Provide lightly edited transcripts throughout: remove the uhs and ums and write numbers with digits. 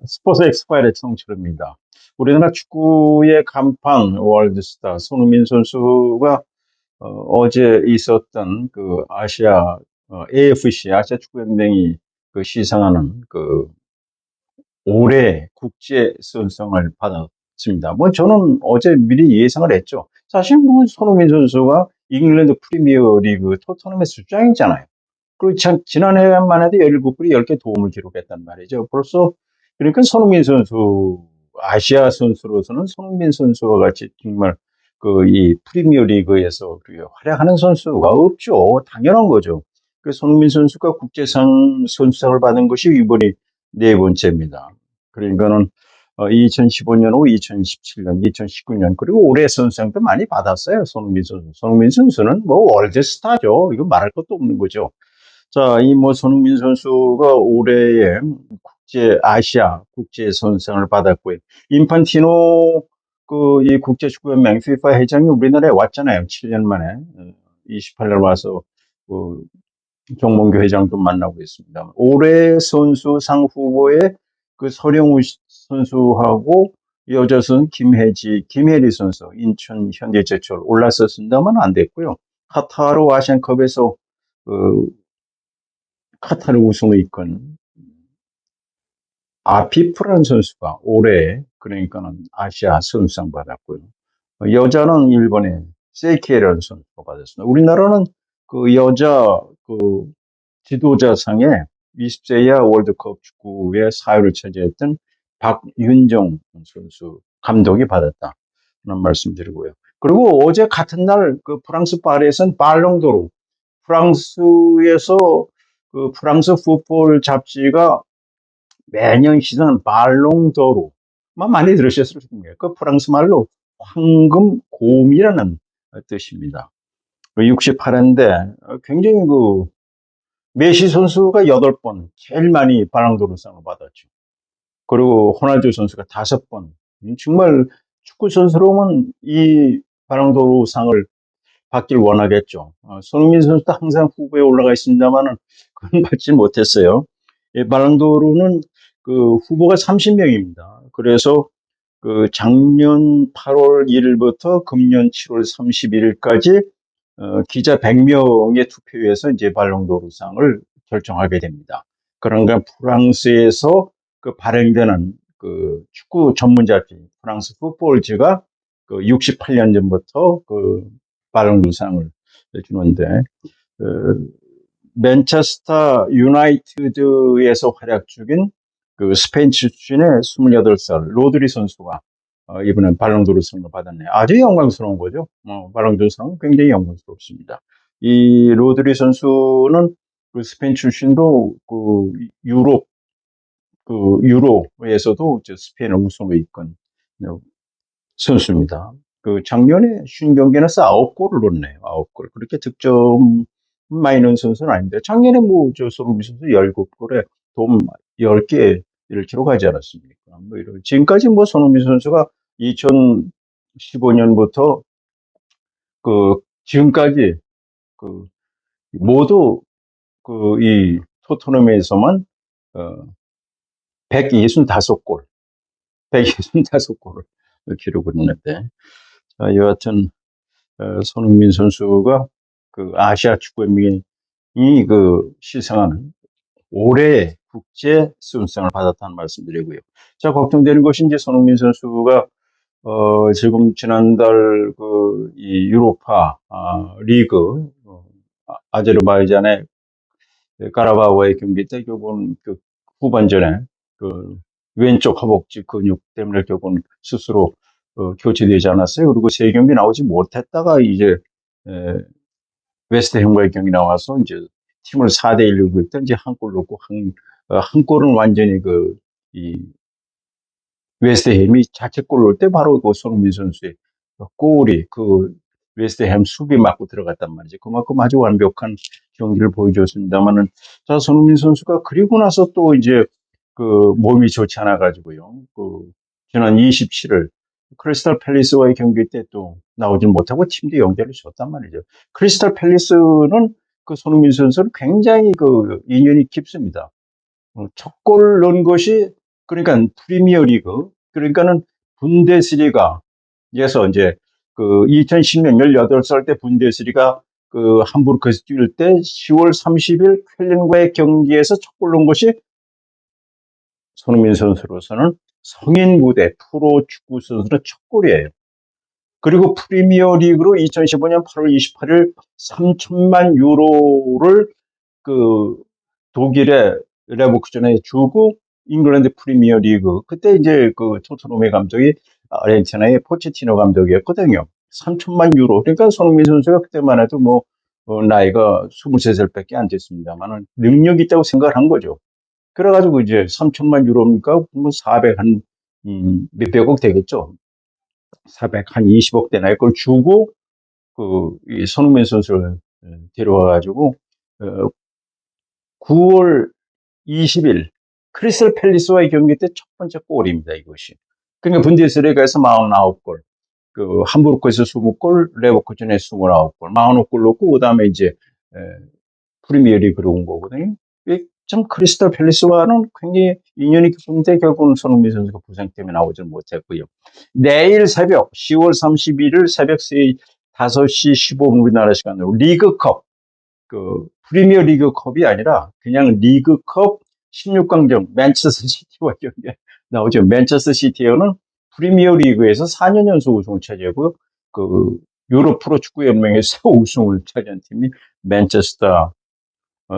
스포츠 엑스파일의 청취입니다. 우리나라 축구의 간판 월드스타 손흥민 선수가 어제 있었던 그 아시아 AFC 아시아 축구연맹이 그 시상하는 그 올해 국제 선정을 받았습니다. 뭐 저는 어제 미리 예상을 했죠. 사실 뭐 손흥민 선수가 잉글랜드 프리미어 리그 토트넘의 수장이잖아요. 그리고 참 지난해만 해도 17골이 10개 도움을 기록했단 말이죠. 벌써 그러니까 손흥민 선수 아시아 선수로서는 손흥민 선수와 같이 정말 그 이 프리미어 리그에서 활약하는 선수가 없죠. 당연한 거죠. 그 손흥민 선수가 국제상 선수상을 받은 것이 이번이 네 번째입니다. 그러니까는 2015년 후 2017년, 2019년 그리고 올해 선수상도 많이 받았어요. 손흥민 선수. 손흥민 선수는 뭐 월드스타죠. 이거 말할 것도 없는 거죠. 자, 이 뭐 손흥민 선수가 올해의 아시아 국제 선수상을 받았고요. 인판티노 그 이 국제축구연맹 FIFA 회장이 우리나라에 왔잖아요. 7년 만에 28년 와서 그 정몽규 회장도 만나고 있습니다. 올해 선수상 후보에 그 서령우 선수하고 여자 선수 김혜리 선수 인천 현대제철 올랐었습니다만 안 됐고요. 카타르 아시안컵에서 그 카타르 우승을 이끈 아피프라는 선수가 올해 그러니까는 아시아 선수상 받았고요. 여자는 일본의 세이키라는 선수가 받았습니다. 우리나라는 그 여자 그 지도자상에 20세 이하 월드컵 축구의 사회를 차지했던 박윤정 선수 감독이 받았다는 말씀드리고요. 그리고 어제 같은 날 그 프랑스 파리에서는 발롱도르 프랑스에서 그 프랑스 풋볼 잡지가 매년 시즌 발롱도르만 많이 들으셨을 겁니다. 그 프랑스 말로 황금 곰이라는 뜻입니다. 68회인데 굉장히 그 메시 선수가 8번 제일 많이 발롱도르상을 받았죠. 그리고 호날두 선수가 5번. 정말 축구 선수로는 이 발롱도르상을 받길 원하겠죠. 손흥민 선수도 항상 후보에 올라가 있습니다만은 그건 받지 못했어요. 발롱도르는 그 후보가 30명입니다. 그래서 그 작년 8월 1일부터 금년 7월 31일까지 기자 100명의 투표에서 이제 발롱도르상을 결정하게 됩니다. 그런가 프랑스에서 그 발행되는 그 축구 전문 잡지 프랑스 풋볼지가 그 68년 전부터 그 발롱도르상을 주는데 맨체스터 유나이티드에서 활약 중인 그 스페인 출신의 28살 로드리 선수가 이번엔 발롱도르상을 받았네요. 아주 영광스러운 거죠. 발롱도르상은 굉장히 영광스럽습니다. 이 로드리 선수는 그 스페인 출신으로 그 유로에서도 스페인을 우승을 이끈 선수입니다. 그 작년에 50경기에서 9골을 넣었네요. 9골. 그렇게 득점 많이 넣은 선수는 아닌데 작년에 뭐 저 손흥민 선수 17골에 도움 10개 를 기록하지 않았습니까? 뭐 이런 지금까지 뭐 손흥민 선수가 2015년부터 그 지금까지 그 모두 그 이 토트넘에서만 165골, 165골을 기록을 했는데 여하튼 손흥민 선수가 그 아시아 축구연맹이 그 시상하는 올해 국제 수상을 받았다는 말씀드리고요. 자, 걱정되는 것이 이제 손흥민 선수가 지금 지난달 그 이 유로파 리그 아제르바이잔의 카라바오의 경기 때 결국은 그 후반전에 그 왼쪽 허벅지 근육 때문에 결국은 스스로 교체되지 않았어요. 그리고 세 경기 나오지 못했다가 이제 웨스트햄과의 경기 나와서 이제 팀을 4대1로 이길 때 이제 한 골 넣고 한 골은 완전히 이 웨스트햄이 자책골 넣을 때 바로 그 손흥민 선수의 골이 그 웨스트햄 수비 맞고 들어갔단 말이죠. 그만큼 아주 완벽한 경기를 보여줬습니다만은 자, 손흥민 선수가 그리고 나서 또 이제 그 몸이 좋지 않아 가지고요. 그 지난 27일 크리스탈 팰리스와의 경기 때 또 나오지 못하고 팀도 영대를 줬단 말이죠. 크리스탈 팰리스는 그 손흥민 선수는 굉장히 그 인연이 깊습니다. 첫 골 넣은 것이 그러니까 프리미어 리그, 그러니까는 분데스리가에서 이제 그 2010년 18살 때 분데스리가 그 함부르크에서 뛸 때 10월 30일 쾰른과의 경기에서 첫 골 넣은 것이 손흥민 선수로서는 성인 무대 프로 축구 선수는 첫 골이에요. 그리고 프리미어 리그로 2015년 8월 28일 3천만 유로를 그 독일의 레버쿠젠에 주고 잉글랜드 프리미어 리그, 그때 이제 그 토트넘의 감독이 아르헨티나의 포체티노 감독이었거든요. 3천만 유로. 그러니까 손흥민 선수가 그때만 해도 뭐 나이가 23살밖에 안 됐습니다만은 능력이 있다고 생각을 한 거죠. 그래가지고 이제 3천만 유로니까 뭐 400 한 몇백억 되겠죠. 400 한 20억 되나 그걸 주고 이 손흥민 선수를 데려와가지고 9월 20일 크리스탈 팰리스와의 경기 때 첫 번째 골입니다, 이것이. 그러니까 분데스리가에서 49골, 그 함부르크에서 20골, 레버쿠젠에 29골, 49골 넣고 그다음에 이제 프리미어리그로 온 거거든요. 좀 크리스탈 팰리스와는 굉장히 인연이 깊은데 결국은 손흥민 선수가 부상 때문에 나오지 못했고요. 내일 새벽 10월 31일 새벽 5시 15분 우리나라 시간으로 리그컵, 그 프리미어 리그컵이 아니라 그냥 리그컵 16강전 맨체스터 시티와 경기 나오죠. 맨체스터 시티는 프리미어 리그에서 4년 연속 우승을 차지하고요. 그 유럽 프로 축구 연맹에서 우승을 차지한 팀이 맨체스터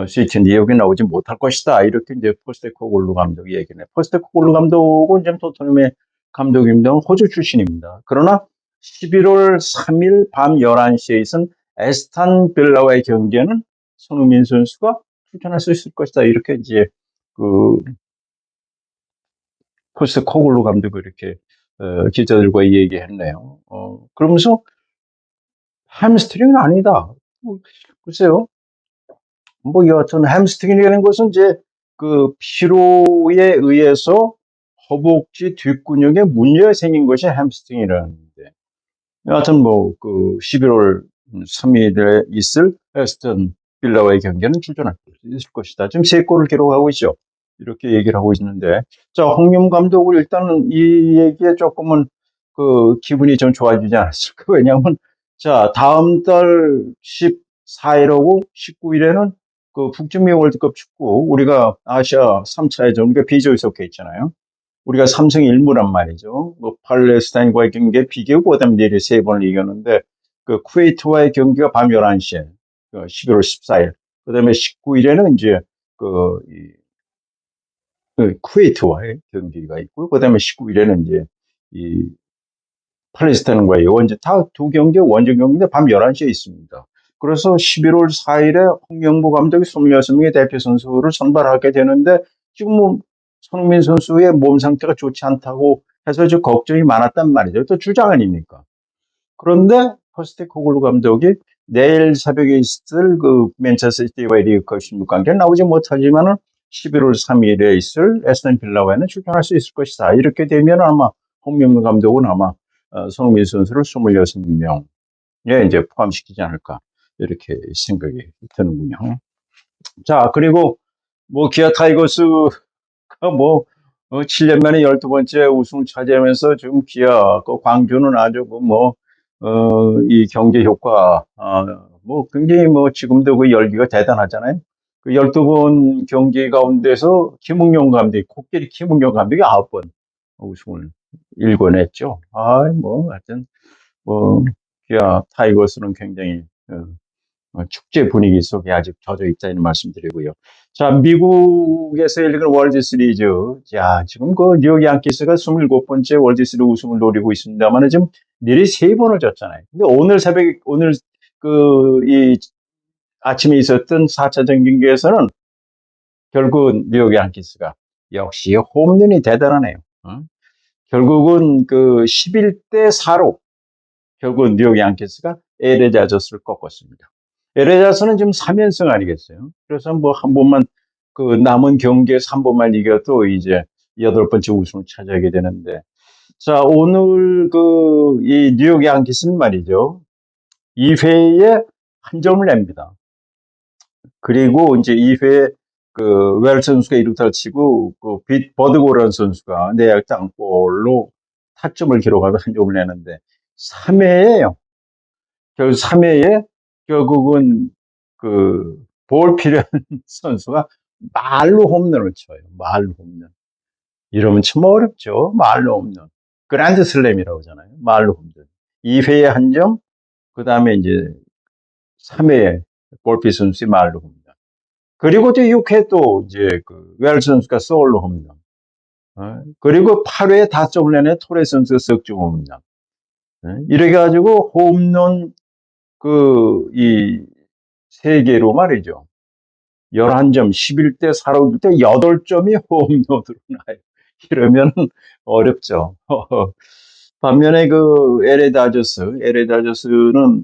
시티인데 여기 나오지 못할 것이다. 이렇게 이제 포스테코글루 감독이 얘기네. 포스테코글루 감독은 지금 토트넘의 감독입니다. 호주 출신입니다. 그러나 11월 3일 밤 11시에 있은 에스탄 빌라와의 경기에는 손흥민 선수가 출전할 수 있을 것이다. 이렇게 이제 그 포스테코글루 감독이 이렇게 기자들과 얘기했네요. 그러면서 햄스트링은 아니다. 글쎄요. 뭐 여하튼 햄스트링이라는 것은 이제 그 피로에 의해서 허벅지 뒷근육에 문제가 생긴 것이 햄스트링이라는데, 여하튼 뭐 그 11월 3일에 있을 에스턴 빌라와의 경기는 출전할 수 있을 것이다. 지금 3골을 기록하고 있죠. 이렇게 얘기를 하고 있는데, 자, 홍명 감독을 일단은 이 얘기에 조금은 그 기분이 좀 좋아지지 않았을까. 왜냐하면 자, 다음 달 14일하고 19일에는 그 북중미 월드컵 축구 우리가 아시아 3차 예전, 그러니까 비조에 속해 있잖아요. 우리가 3승 1무란 말이죠. 뭐 팔레스타인과의 경기에 비기고 그다음에 내리 3번을 이겼는데 그 쿠웨이트와의 경기가 밤 11시에 11월 14일. 그다음에 19일에는 이제 그, 그 쿠웨이트와의 경기가 있고 그다음에 19일에는 이제 이 팔레스타인과의 원정 다 두 경기 원정 경기인데 밤 11시에 있습니다. 그래서 11월 4일에 홍명보 감독이 26명의 대표 선수를 선발하게 되는데 지금 뭐 손흥민 선수의 몸 상태가 좋지 않다고 해서 좀 걱정이 많았단 말이죠. 또 주장 아닙니까? 그런데 포스테코글루 감독이 내일 새벽에 있을 그 맨체스터 시티와의 리그컵 16강전 나오지 못하지만은 11월 3일에 있을 에스턴 빌라와는 출전할 수 있을 것이다. 이렇게 되면 아마 홍명보 감독은 아마 손흥민 선수를 26명에 이제 포함시키지 않을까 이렇게 생각이 드는군요. 자, 그리고 뭐 기아 타이거스가 뭐 7년 만에 12번째 우승을 차지하면서 지금 기아 그 광주는 아주 이 경제 효과 뭐 굉장히 뭐 지금도 그 열기가 대단하잖아요. 그 12번 경기 가운데서 김웅용 감독이 코끼리 김웅용 감독이 9번 우승을 일궈냈죠. 뭐 하여튼 뭐 기아 타이거스는 굉장히 축제 분위기 속에 아직 젖어 있다는 말씀드리고요. 자, 미국에서 열리는 월드 시리즈. 자, 지금 그 뉴욕 양키스가 27번째 월드 시리즈 우승을 노리고 있습니다만 지금 미리 3번을 졌잖아요. 근데 오늘 이 아침에 있었던 4차전 경기에서는 결국 뉴욕 양키스가 역시 홈런이 대단하네요. 결국은 그 11대 4로 결국은 뉴욕 양키스가 LA 다저스를 꺾었습니다. LA 다저스는 지금 3연승 아니겠어요? 그래서 뭐 한 번만 그 남은 경기에서 한 번만 이겨도 이제 8번째 우승을 차지하게 되는데, 자, 오늘 이 뉴욕 양키스는 말이죠. 2회에 한 점을 냅니다. 그리고 이제 2회 웰 선수가 1루타를 치고, 버드고라는 선수가 내야 땅볼로 타점을 기록하다 한 점을 내는데, 3회예요. 결국 3회에 결국은 볼 필요한 선수가 말로 홈런을 쳐요. 말로 홈런. 이러면 참 어렵죠. 말로 홈런. 그랜드 슬램이라고 하잖아요. 말로 홈런. 2회에 한 점, 그 다음에 이제 3회에 볼피 선수의 말로 홈런. 그리고 또 6회 또 이제 웰 선수가 솔로 홈런. 그리고 8회에 다점을 내는 토레 선수가 석점 홈런. 이래가지고 홈런 이 세 개로 말이죠. 11점, 11대 4로 때 8점이 홈런으로 나요. 이러면 어렵죠. 반면에 LA 다저스는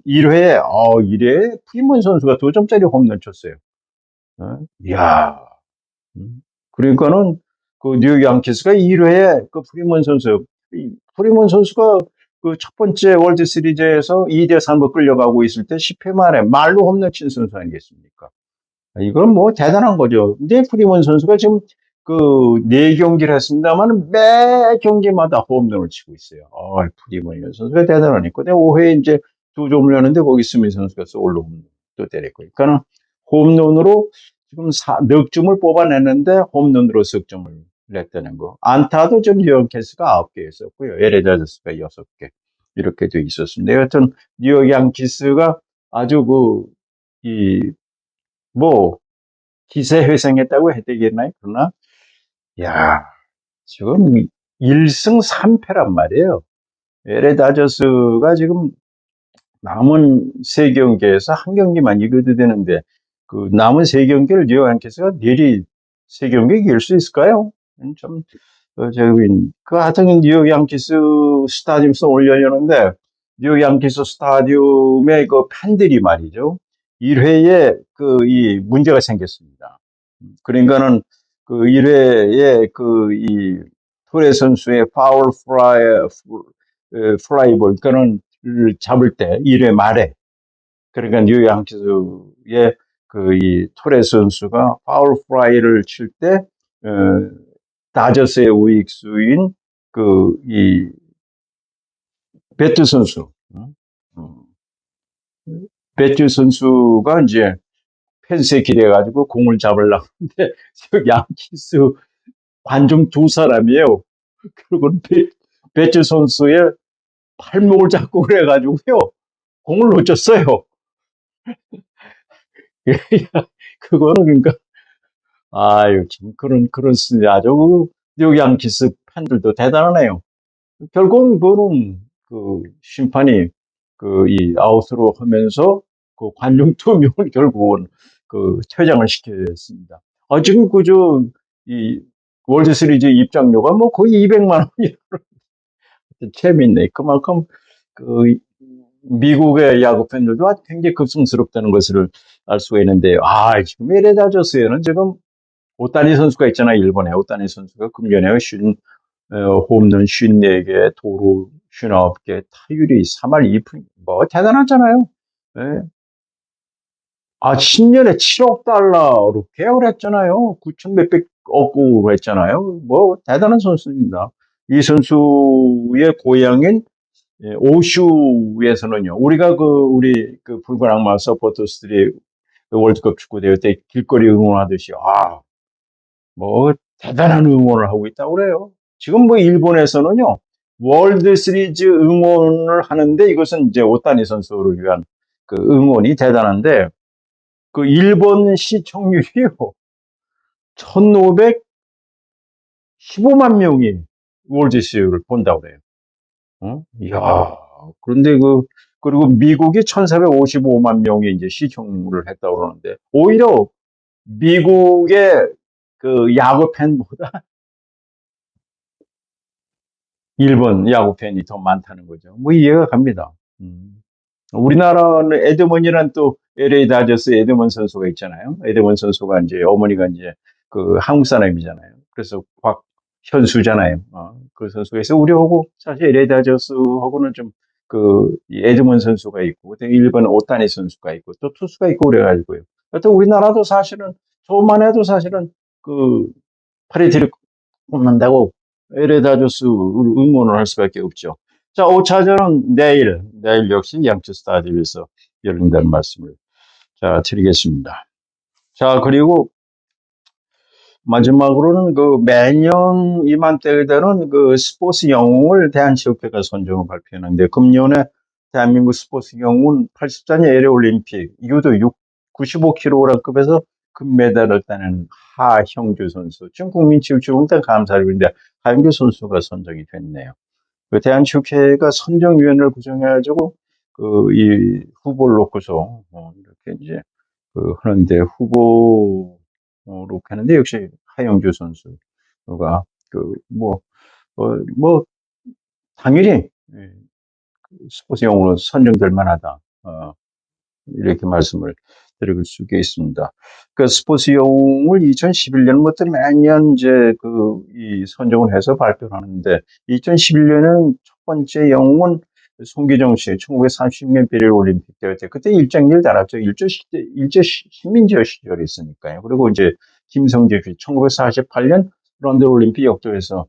1회에, 1회에 프리먼 선수가 2점짜리 홈런 쳤어요. 이야. 그러니까는 뉴욕 양키스가 1회에 프리먼 선수, 프리먼 선수가 첫 번째 월드 시리즈에서 2대 3으로 끌려가고 있을 때 10회 말에 말로 홈런 친 선수 아니겠습니까? 이건 뭐 대단한 거죠. 근데 프리먼 선수가 지금 네 경기를 했습니다만 매 경기마다 홈런을 치고 있어요. 프리먼 선수가 대단하니까. 근데 5회에 이제 2점을 내는데 거기 스미스 선수가 솔로 홈런 또 때렸고. 그러니까 홈런으로 지금 넉 점을 뽑아냈는데 홈런으로 석점을 냈다는 거. 안타도 좀 뉴욕 캐스가 9개 있었고요. LA 다저스가 6개. 이렇게 돼 있었습니다. 여하튼 뉴욕 양키스가 아주 기세 회생했다고 해야 되겠나요? 그러나, 야, 지금 1승 3패란 말이에요. LA 다저스가 지금 남은 세 경기에서 한 경기만 이겨도 되는데, 남은 세 경기를 뉴욕 양키스가 미리 세 경기 이길 수 있을까요? 좀, 하여튼 뉴욕 양키스 스타디움에서 올려려는데, 뉴욕 양키스 스타디움의 팬들이 말이죠. 1회에 이 문제가 생겼습니다. 그러니까는 1회에 이 토레 선수의 파울 플라이볼, 그거는 잡을 때 1회 말에, 그러니까 뉴욕 양키스의 이 토레 선수가 파울 플라이를 칠 때, 다저스의 우익수인 이 배트 선수, 배트 선수가 이제 펜스에 기대가지고 공을 잡으려고 하는데, 양키스 관중 2사람이에요. 그리고 배트 선수의 팔목을 잡고 그래가지고요, 공을 놓쳤어요. 그거는 그러니까, 아유, 참, 그런 수준이 아주, 뉴욕 양키스 팬들도 대단하네요. 결국 그거는 심판이 이 아웃으로 하면서 관중 2명을 결국은 퇴장을 시켰습니다. 지금 이 월드 시리즈 입장료가 뭐 거의 200만 원이 재밌네. 그만큼 미국의 야구 팬들도 아주 굉장히 급성스럽다는 것을 알 수가 있는데요. 지금 LA 다저스에는 지금 오타니 선수가 있잖아요. 일본에 오타니 선수가 금년에 홈런 54개, 도루 59개, 타율이 3할 2푼, 뭐 대단하잖아요. 네. 10년에 7억 달러로 계약을 했잖아요. 9천 몇백억으로 했잖아요. 뭐 대단한 선수입니다. 이 선수의 고향인 오슈에서는요. 우리가 우리 붉은 악마 서포터스들이 월드컵 축구 대회 때 길거리 응원하듯이 뭐 대단한 응원을 하고 있다고 그래요. 지금 뭐 일본에서는요. 월드 시리즈 응원을 하는데 이것은 이제 오타니 선수를 위한 응원이 대단한데 일본 시청률이요. 1,515만 명이 월드 시리즈를 본다고 그래요. 이야. 그런데 그리고 미국이 1,455만 명이 이제 시청을 했다고 그러는데 오히려 미국의 야구 팬보다 일본 야구 팬이 더 많다는 거죠. 뭐 이해가 갑니다. 우리나라는 에드먼이란 또 LA 다저스 에드먼 선수가 있잖아요. 에드먼 선수가 이제 어머니가 이제 한국 사람이잖아요. 그래서 곽현수잖아요. 그 선수가 있어 우리하고 사실 LA 다저스하고는 좀 이 에드먼 선수가 있고 일본 오타니 선수가 있고 또 투수가 있고 그래가지고요. 하여튼 우리나라도 사실은 저만 해도 사실은 그 파리들이 뽑는다고 에레다 조스를 응원을 할 수밖에 없죠. 자, 5차전은 내일 역시 양측 스타디움에서 열린다는 말씀을 자, 드리겠습니다. 자, 그리고 마지막으로는 그 매년 이맘때 되는 그 스포츠 영웅을 대한체육회가 선정을 발표하는데 금년에 대한민국 스포츠 영웅은 84년 LA 올림픽 유도 95kg급에서 금메달을 따낸 하형규 선수. 지금 국민체육회가 감사를 드리는데 하형규 선수가 선정이 됐네요. 그 대한체육회가 선정위원회를 구성해가지고 그 이 후보를 놓고서 이렇게 이제 그 하는데 후보로 하는데 역시 하영주 선수가 그뭐 뭐 당연히 예, 스포츠 용어로 선정될 만하다. 이렇게 말씀을 드릴 수가 있습니다. 그 스포츠 영웅을 2011년부터 매년 이제 이 선정을 해서 발표를 하는데 2011년은 첫 번째 영웅은 송기정 씨, 1930년 베릴 올림픽 대회 때 그때 일정일 달았죠. 일제 식민지 시절이었으니까요. 그리고 이제 김성재 씨, 1948년 런던 올림픽 역도에서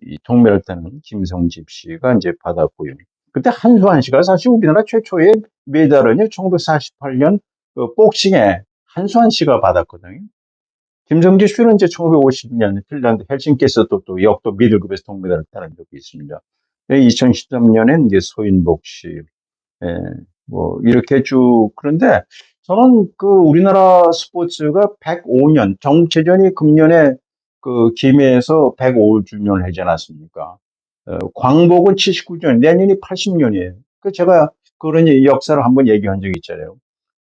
이 동메달 따는 김성집 씨가 이제 받았고요. 그때 한수환 씨가 사실 우리나라 최초의 메달은요, 1948년 그 복싱에 한수환 씨가 받았거든요. 김성집 씨는 이제 1950년 핀란드 헬싱키에서 또 역도 미들급에서 동메달을 따는 적이 있습니다. 2013년엔 이제 소인복 씨, 예, 뭐 이렇게 쭉 그런데 저는 그 우리나라 스포츠가 105년 정체전이 금년에 그 김해에서 105주년을 하지 않았습니까? 광복은 79주년, 내년이 80년이에요. 그 제가 그런 역사를 한번 얘기한 적이 있잖아요.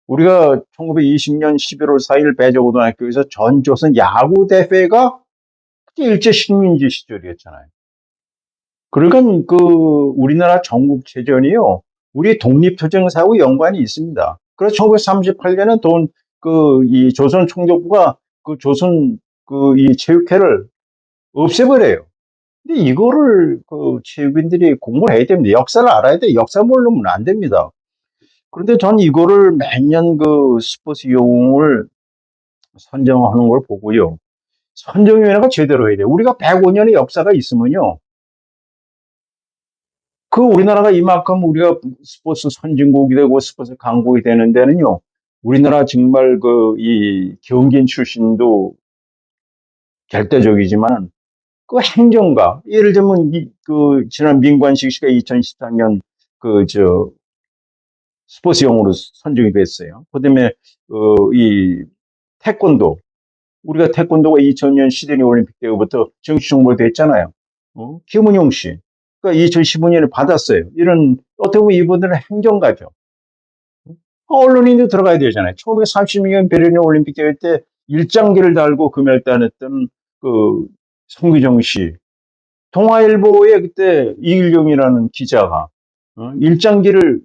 우리가 1920년 11월 4일 배저고등학교에서 전조선 야구 대회가 일제 식민지 시절이었잖아요. 그러니까 그 우리나라 전국체전이요, 우리 독립투쟁사하고 연관이 있습니다. 그래서 1938년에 이 조선 총독부가 그 조선 이 체육회를 없애버려요. 근데 이거를 그 체육인들이 공부를 해야 됩니다. 역사를 알아야 돼. 역사 모르면 안 됩니다. 그런데 전 이거를 매년 그 스포츠 영웅을 선정하는 걸 보고요. 선정위원회가 제대로 해야 돼요. 우리가 105년의 역사가 있으면요, 그 우리나라가 이만큼 우리가 스포츠 선진국이 되고 스포츠 강국이 되는 데는요, 우리나라 정말 이 경기인 출신도 절대적이지만 그 행정가, 예를 들면 지난 민관식 씨가 2013년 스포츠 영웅으로 선정이 됐어요. 그다음에 이 태권도, 우리가 태권도가 2000년 시드니 올림픽 때부터 정식 종목이 됐잖아요. 김은용 씨. 그러니까 2015년에 받았어요. 이런, 어떻게 보면 이분들은 행정가죠. 언론인도 들어가야 되잖아요. 1932년 베를린 올림픽 대회 때 일장기를 달고 금메달 따냈던 그 송기정 씨. 동아일보에 그때 이일용이라는 기자가 일장기를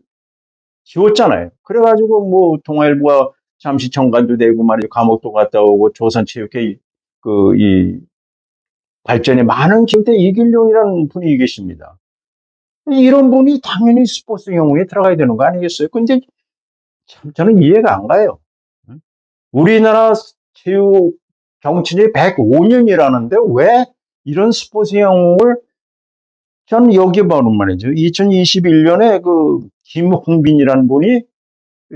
지웠잖아요. 그래가지고 뭐 동아일보가 잠시 청관도 되고 말이죠. 감옥도 갔다 오고 조선체육회 이 발전에 많은 기대 이길용이라는 분이 계십니다. 이런 분이 당연히 스포츠 영웅에 들어가야 되는 거 아니겠어요? 근데 참 저는 이해가 안 가요. 우리나라 체육 정치인이 105년이라는데 왜 이런 스포츠 영웅을, 저는 여기 보는 말이죠. 2021년에 그 김홍빈이라는 분이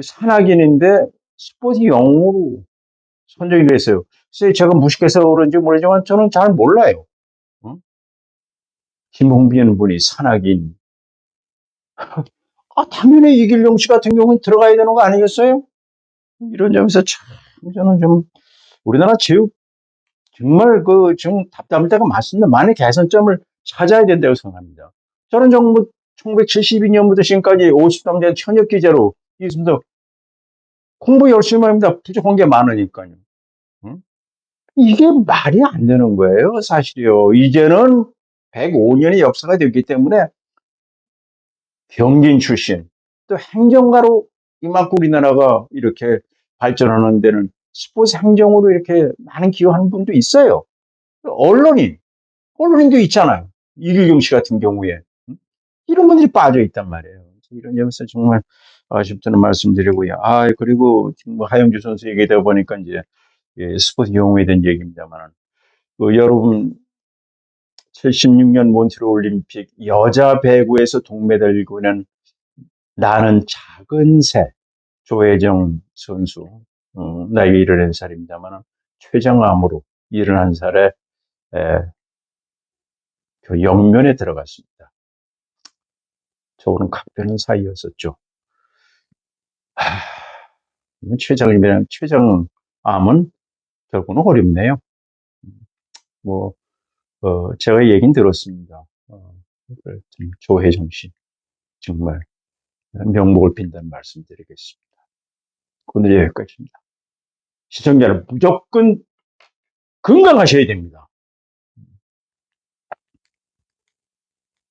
산악인인데 스포츠 영웅으로 선정이 됐어요. 그래서 제가 무식해서 그런지 모르지만 저는 잘 몰라요. 김홍빈 분이 산악인. 당연히 이길용 씨 같은 경우는 들어가야 되는 거 아니겠어요? 이런 점에서 참 저는 좀 우리나라 체육 정말 좀 답답할 때가 많습니다. 많은 개선점을 찾아야 된다고 생각합니다. 저는 정부 1972년부터 지금까지 53년 현역 기자로 있습니다. 공부 열심히 합니다. 부족한 게 많으니까요. 응? 이게 말이 안 되는 거예요, 사실이요. 이제는 105년의 역사가 되기 때문에 경진 출신, 또 행정가로 이만큼 우리나라가 이렇게 발전하는 데는 스포츠 행정으로 이렇게 많은 기여하는 분도 있어요. 언론인도 있잖아요. 이길용 씨 같은 경우에. 이런 분들이 빠져 있단 말이에요. 이런 점에서 정말 아쉽다는 말씀드리고요. 그리고 지금 뭐 하영주 선수 얘기다 보니까 이제 스포츠 용어에 대한 얘기입니다만, 여러분 76년 몬트리올 올림픽 여자 배구에서 동메달을 거는 나는 작은 새 조혜정 선수, 나이가 71살입니다만 췌장암으로 71살에 그 영면에 들어갔습니다. 저거는 각별한 사이였었죠. 췌장암은 결국은 어렵네요. 제가 얘긴 들었습니다. 조혜정 씨 정말 명목을 빈다는 말씀드리겠습니다. 오늘 여기까지입니다. 시청자는 무조건 건강하셔야 됩니다.